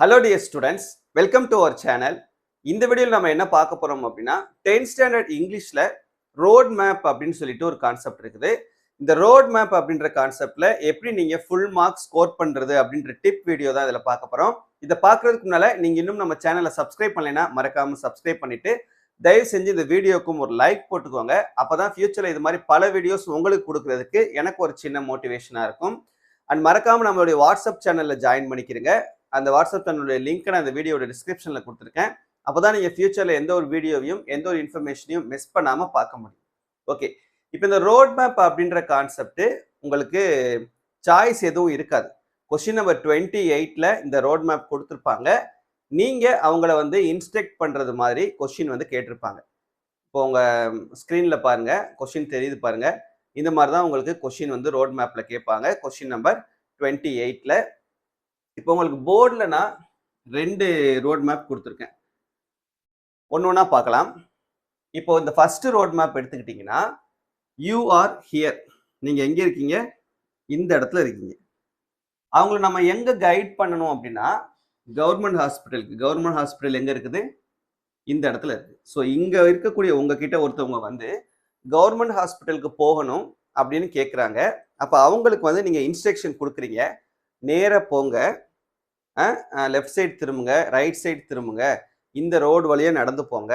Hello dear students, welcome to our channel. இந்த வீடியோல நம்ம என்ன பார்க்க போறோம் அப்படின்னா 10th standard இங்கிலீஷ்ல ரோட் மேப் அப்படின்னு சொல்லிட்டு ஒரு கான்செப்ட் இருக்குது. இந்த ரோட் மேப் அப்படின்ற கான்செப்ட்ல எப்படி நீங்க ஃபுல் மார்க் ஸ்கோர் பண்றது அப்படின்ற டிப் வீடியோ தான் இதுல பார்க்க போறோம். இதை பார்க்கறதுக்கு முன்னால நீங்க இன்னும் நம்ம சேனலை சப்ஸ்கிரைப் பண்ணலைன்னா மறக்காம சப்ஸ்கிரைப் பண்ணிட்டு தயவு செஞ்சு இந்த வீடியோக்கும் ஒரு லைக் போட்டுக்கோங்க. அப்பதான் ஃபியூச்சர்ல இது மாதிரி பல வீடியோஸ் உங்களுக்கு கொடுக்கறதுக்கு எனக்கு ஒரு சின்ன மோட்டிவேஷனா இருக்கும். அண்ட் மறக்காம நம்மளுடைய வாட்ஸ்அப் சேனல்ல ஜாயின் பண்ணிக்கிறீங்க. அந்த வாட்ஸ்அப் சேனலுடைய லிங்க் நான் இந்த வீடியோட டிஸ்கிரிப்ஷன்ல கொடுத்துருக்கேன். அப்போதான் நீங்க ஃபியூச்சர்ல எந்த ஒரு வீடியோவையும் எந்த ஒரு இன்ஃபர்மேஷனையும் மிஸ் பண்ணாம பார்க்க முடியும். ஓகே, இப்போ இந்த ரோட் மேப் அப்படின்ற கான்செப்ட் உங்களுக்கு சாய்ஸ் எதுவும் இருக்காது. கொஸ்டின் நம்பர் 28ல இந்த ரோட் மேப் கொடுத்துருப்பாங்க. நீங்க அவங்கள வந்து இன்ஸ்ட்ரக்ட் பண்றது மாதிரி கொஸ்டின் வந்து கேட்டிருப்பாங்க. இப்போ உங்க ஸ்கிரீன்ல பாருங்க, கொஸ்டின் தெரியுது பாருங்க. இந்த மாதிரி தான் உங்களுக்கு கொஸ்டின் வந்து ரோட் மேப்ல கேட்பாங்க. கொஸ்டின் நம்பர் 28ல இப்போ உங்களுக்கு போர்டில் நான் 2 ரோட் மேப் கொடுத்துருக்கேன். ஒன்று பார்க்கலாம். இப்போ இந்த ஃபர்ஸ்ட் ரோட் மேப் எடுத்துக்கிட்டிங்கன்னா யூ ஆர் ஹியர், நீங்கள் எங்கே இருக்கீங்க? இந்த இடத்துல இருக்கீங்க. அவங்கள நம்ம எங்கே கைட் பண்ணணும் அப்படின்னா கவர்மெண்ட் ஹாஸ்பிட்டலுக்கு. கவர்மெண்ட் ஹாஸ்பிட்டல் எங்கே இருக்குது? இந்த இடத்துல இருக்குது. ஸோ இங்கே இருக்கக்கூடிய உங்ககிட்ட ஒருத்தவங்க வந்து கவர்மெண்ட் ஹாஸ்பிட்டலுக்கு போகணும் அப்படின்னு கேட்குறாங்க. அப்போ அவங்களுக்கு வந்து நீங்கள் இன்ஸ்ட்ரக்ஷன் கொடுக்குறீங்க. நேராக போங்க, லெஃப்ட் சைடு திரும்புங்க, ரைட் சைடு திரும்புங்க, இந்த ரோடு வழியாக நடந்து போங்க,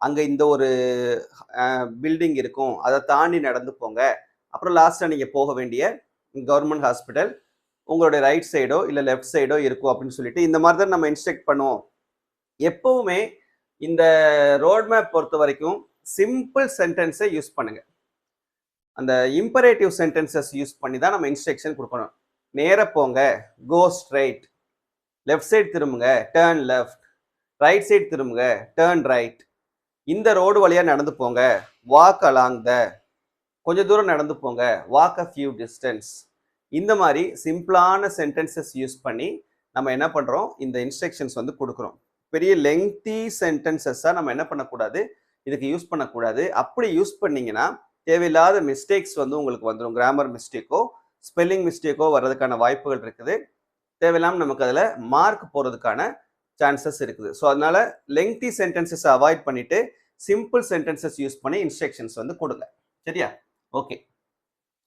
அங்கே இந்த ஒரு பில்டிங் இருக்கும், அதை தாண்டி நடந்து போங்க, அப்புறம் லாஸ்ட்டாக நீங்கள் போக வேண்டிய கவர்மெண்ட் ஹாஸ்பிட்டல் உங்களுடைய ரைட் சைடோ இல்லை லெஃப்ட் சைடோ இருக்கும் அப்படின்னு சொல்லிட்டு இந்த மாதிரி தான் நம்ம இன்ஸ்ட்ரக்ட் பண்ணுவோம். எப்பவுமே இந்த ரோட் மேப் பொறுத்த வரைக்கும் சிம்பிள் சென்டென்ஸை யூஸ் பண்ணுங்க. அந்த இம்பரேட்டிவ் சென்டென்சஸ் யூஸ் பண்ணி தான் நம்ம இன்ஸ்ட்ரக்ஷன் கொடுக்கணும். நேராக போங்க, கோ ஸ்ட்ரைட், லெஃப்ட் சைடு திரும்புங்க, டேர்ன் லெஃப்ட், ரைட் சைடு திரும்புங்க, டேர்ன் ரைட், இந்த ரோடு வழியாக நடந்து போங்க, வாக் அலாங் த, கொஞ்சம் தூரம் நடந்து போங்க, வாக் அ ஃபியூ டிஸ்டன்ஸ். இந்த மாதிரி சிம்பிளான சென்டென்சஸ் யூஸ் பண்ணி நம்ம என்ன பண்ணுறோம், இந்த இன்ஸ்ட்ரக்ஷன்ஸ் வந்து கொடுக்குறோம். பெரிய லெங்தி சென்டென்சஸாக நம்ம என்ன பண்ணக்கூடாது, இதுக்கு யூஸ் பண்ணக்கூடாது. அப்படி யூஸ் பண்ணிங்கன்னா தேவையில்லாத மிஸ்டேக்ஸ் வந்து உங்களுக்கு வந்துடும். கிராமர் மிஸ்டேக்கோ ஸ்பெல்லிங் மிஸ்டேக்கோ வர்றதுக்கான வாய்ப்புகள் இருக்குது. தேவையில்லாமல் நமக்கு அதில் மார்க் போகிறதுக்கான சான்சஸ் இருக்குது. ஸோ அதனால லெங்தி சென்டென்சஸ் அவாய்ட் பண்ணிட்டு சிம்பிள் சென்டென்சஸ் யூஸ் பண்ணி இன்ஸ்ட்ரக்ஷன்ஸ் வந்து கொடுங்க. சரியா? ஓகே,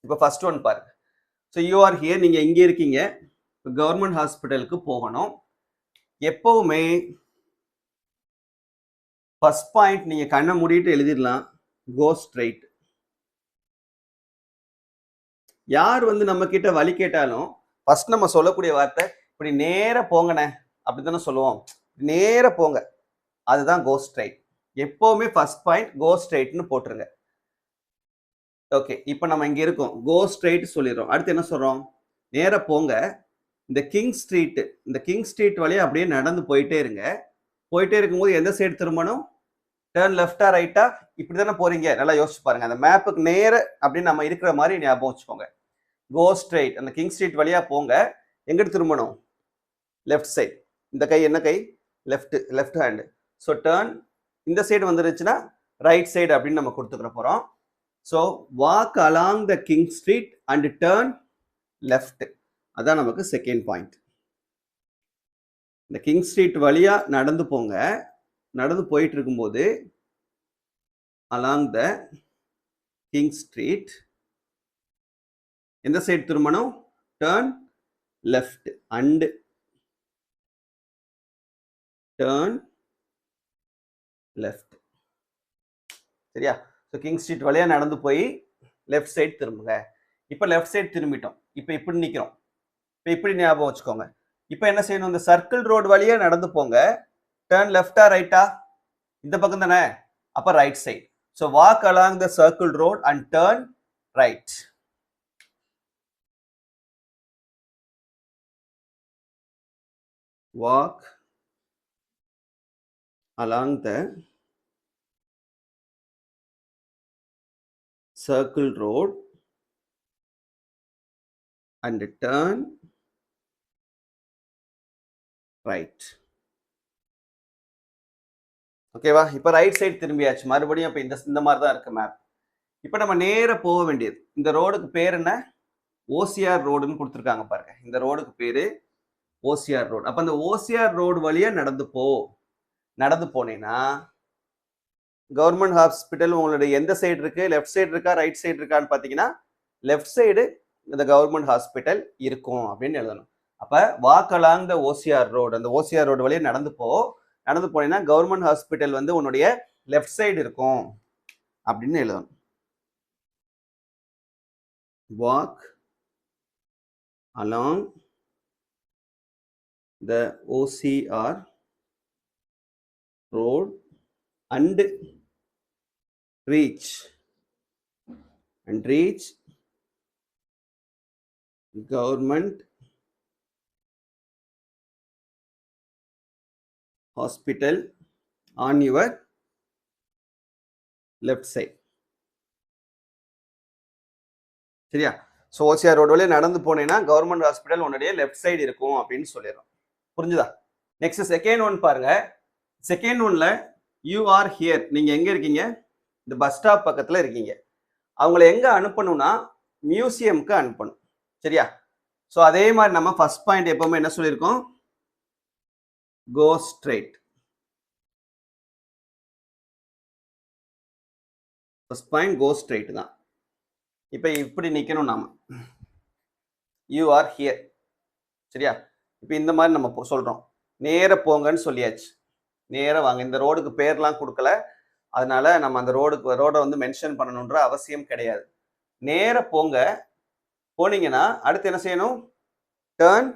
இப்போ ஃபர்ஸ்ட் ஒன் பாருங்க. ஸோ யூ ஆர் ஹியர், நீங்கள் எங்கே இருக்கீங்க? கவர்மெண்ட் ஹாஸ்பிட்டலுக்கு போகணும். எப்பவுமே ஃபர்ஸ்ட் பாயிண்ட் நீங்கள் கண்ணை மூடிட்டு எழுதிடலாம், கோ ஸ்ட்ரைட். யார் வந்து நம்ம கிட்ட வழி கேட்டாலும் ஃபர்ஸ்ட் நம்ம சொல்லக்கூடிய வார்த்தை இப்படி நேர போங்கண்ணே அப்படி தானே சொல்லுவோம். நேர போங்க, அதுதான் கோ ஸ்ட்ரைட். எப்பவுமே ஃபர்ஸ்ட் பாயிண்ட் கோ ஸ்ட்ரைட்னு போட்டுருங்க. ஓகே, இப்போ நம்ம இங்கே இருக்கோம், கோ ஸ்ட்ரைட் சொல்லிடுறோம். அடுத்து என்ன சொல்கிறோம்? நேர போங்க, இந்த கிங் ஸ்ட்ரீட் வழியாக அப்படியே நடந்து போயிட்டே இருங்க. போயிட்டே இருக்கும்போது எந்த சைடு திரும்பணும்? டேர்ன் லெஃப்டா ரைட்டா? இப்படி தானே போறீங்க. நல்லா யோசிச்சு பாருங்க. அந்த மேப்புக்கு நேர அப்படின்னு நம்ம இருக்கிற மாதிரி ஞாபகம் வச்சுக்கோங்க. கோ ஸ்ட்ரைட், அந்த கிங் ஸ்ட்ரீட் வழியா போங்க. எங்கிட்டு திரும்பணும்? Left side. இந்த கை என்ன கை? Left hand. ஸோ டேர்ன், இந்த சைடு வந்துருச்சுன்னா ரைட் சைடு அப்படின்னு நம்ம கொடுத்துக்கிற போறோம். So walk along the King Street and turn left. அதான் நமக்கு செகண்ட் பாயிண்ட். இந்த கிங் ஸ்ட்ரீட் வழியா நடந்து போங்க. நடந்து போயிட்டு இருக்கும்போது அலாங் த கிங் ஸ்ட்ரீட் எந்த சைடு திரும்பணும்? Turn left and turn left. சரியா? ஸோ கிங் ஸ்ட்ரீட் வழியா நடந்து போய் லெஃப்ட் சைடு திரும்புங்க. இப்போ லெஃப்ட் சைடு திரும்பிட்டோம். இப்போ இப்படி நிற்கிறோம். இப்போ இப்படி ஞாபகம் வச்சுக்கோங்க. இப்போ என்ன செய்யணும்? இந்த சர்க்கிள் ரோடு வழியா நடந்து போங்க. டேர்ன் லெஃப்டா ரைட்டா? இந்த பக்கம் தானே, அப்ப right side. So walk along the circle road and turn right. Walk along the circle road and turn right. ஓகேவா? இப்போ ரைட் சைடு திரும்பியாச்சு. மறுபடியும் இப்போ இந்த மாதிரி தான் இருக்கு மேப். இப்போ நம்ம நேராக போக வேண்டியது. இந்த ரோடுக்கு பேர் என்ன? ஓசிஆர் ரோடுன்னு கொடுத்துருக்காங்க பாருங்க. இந்த ரோடுக்கு பேரு ஓசிஆர் ரோடு. அப்ப அந்த ஓசிஆர் ரோடு வழியா நடந்து போனேன்னா கவர்மெண்ட் ஹாஸ்பிட்டல் உங்களுடைய எந்த சைடு இருக்கு, லெஃப்ட் சைடு இருக்கா ரைட் சைடு இருக்கான்னு பாத்தீங்கன்னா லெஃப்ட் சைடு இந்த கவர்மெண்ட் ஹாஸ்பிட்டல் இருக்கும் அப்படின்னு எழுதணும். அப்ப வாக் அலாங் த ஓசிஆர் ரோடு, அந்த ஓசிஆர் ரோடு வழியா நடந்து போனீங்கன்னா கவர்மெண்ட் ஹாஸ்பிட்டல் வந்து உன்னுடைய லெஃப்ட் சைடு இருக்கும் அப்படின்னு எழுதணும். Walk along the OCR road and reach government hospital on your left side. சரியா? ஸோ ஓசிஆர் ரோடு வழியா நடந்து போனேன்னா கவர்மெண்ட் ஹாஸ்பிட்டல் உன்னுடைய லெஃப்ட் சைடு இருக்கும் அப்படின்னு சொல்லிடுறோம். புரிஞ்சுதா? நெக்ஸ்ட் செகண்ட் ஒன் பாருங்க. செகண்ட் ஒன்ல யூ ஆர் ஹியர், நீங்க எங்க இருக்கீங்க? இந்த பஸ் ஸ்டாப் பக்கத்துல இருக்கீங்க. அவங்கள எங்க அனுப்பணும்னா மியூசியம்க்கு அனுப்பணும். சரியா? ஸோ அதே மாதிரி நம்ம ஃபர்ஸ்ட் பாயிண்ட் எப்பவுமே என்ன சொல்லியிருக்கோம்? Go straight. First point go straight தான். இப்போ இப்படி நிற்கணும் நாம, யூ ஆர் ஹியர். சரியா? இப்போ இந்த மாதிரி நம்ம சொல்றோம், நேர போங்கன்னு சொல்லியாச்சு. நேர வாங்க. இந்த ரோடுக்கு பேர்லாம் கொடுக்கல, அதனால நம்ம அந்த ரோடை வந்து மென்ஷன் பண்ணணுன்ற அவசியம் கிடையாது. நேர போங்க. போனீங்கன்னா அடுத்து என்ன செய்யணும்? Turn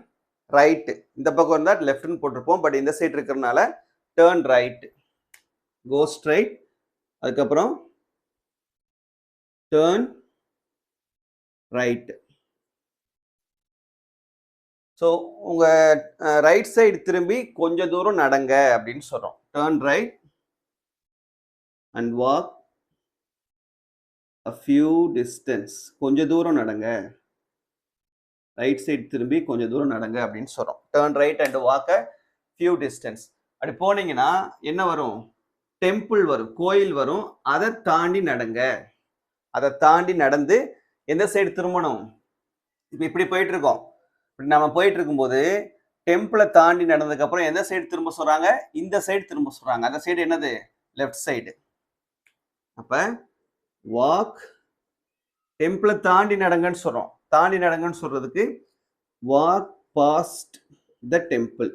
right. இந்த பக்கம் இருந்தால் லெஃப்ட்னு போட்டிருப்போம், பட் இந்த சைடு இருக்கிறதுனால டேர்ன் ரைட். கோ ஸ்ட்ரைட், அதுக்கப்புறம் டேர்ன் ரைட். ஸோ உங்க ரைட் சைடு திரும்பி கொஞ்ச தூரம் நடங்க அப்படின்னு சொல்றோம். Turn right and walk a few distance. கொஞ்ச தூரம் நடங்க. ரைட் சைடு திரும்பி கொஞ்ச தூரம் நடங்க அப்படின்னு சொல்றோம். Turn right and walk a few distance. அப்படி போனீங்கன்னா என்ன வரும்? டெம்பிள் வரும், கோயில் வரும். அதை தாண்டி நடங்க. அதை தாண்டி நடந்து எந்த சைடு திரும்பணும்? இப்போ இப்படி போயிட்டு இருக்கோம். இப்படி நம்ம போயிட்டு இருக்கும்போது டெம்பிளை தாண்டி நடந்ததுக்கு அப்புறம் எந்த சைடு திரும்ப சொல்றாங்க? இந்த சைடு திரும்ப சொல்றாங்க. அந்த சைடு என்னது? Left side. அப்ப வாக், டெம்பிளை தாண்டி நடங்கன்னு சொல்றோம். தாண்டி நடங்கன்னு சொல்றதுக்கு walk past the temple.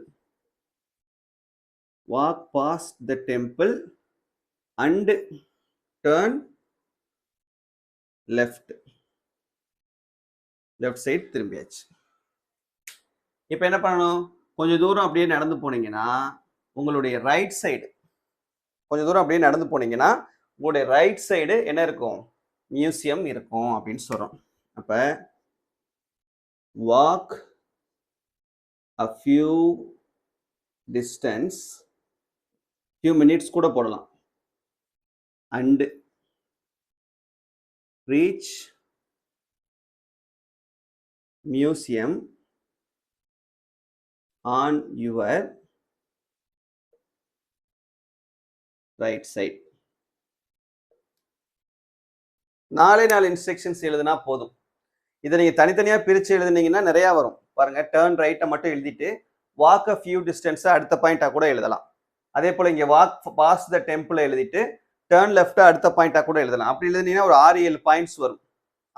Walk past the temple and turn left. Left side திரும்பியாச்சு. இப்போ என்ன பண்ணணும்? கொஞ்சம் தூரம் அப்படியே நடந்து போனீங்கன்னா உங்களுடைய ரைட் சைடு, கொஞ்சம் தூரம் அப்படியே நடந்து போனீங்கன்னா உங்களுடைய ரைட் சைடு என்ன இருக்கும்? மியூசியம் இருக்கும் அப்படின்னு சொல்றோம். அப்ப walk a few distance, few minutes கூட போடலாம், and reach museum on your right side. 4 instructions எழுதுனா போதும். இதை நீங்க தனித்தனியா பிரிச்சு எழுதுனீங்கன்னா நிறைய வரும். பாருங்க, டேர்ன் ரைட்டை மட்டும் எழுதிட்டு வாக் a few distance அடுத்த பாயிண்டா கூட எழுதலாம். அதே போல இங்க வாக் பாஸ் த டெம்பிள் எழுதிட்டு டேர்ன் லெஃப்ட் அடுத்த பாயிண்டா கூட எழுதலாம். அப்படி எழுதினீங்கன்னா ஒரு 6-7 பாயிண்ட்ஸ் வரும்.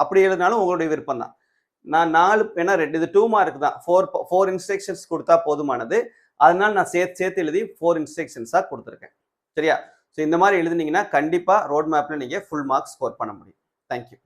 அப்படி எழுதினாலும் உங்களுடைய விருப்பம் தான். நான் 4 ஏன்னா இது 2 மார்க் தான். 4 இன்ஸ்ட்ரக்ஷன்ஸ் கொடுத்தா போதுமானது. அதனால நான் சேர்த்து எழுதி 4 இன்ஸ்ட்ரக்ஷன்ஸா கொடுத்துருக்கேன். சரியா? ஸோ இந்த மாதிரி எழுதுனீங்கன்னா கண்டிப்பா ரோட் மேப்ல நீங்க ஃபுல் மார்க் ஸ்கோர் பண்ண முடியும். தேங்க்யூ.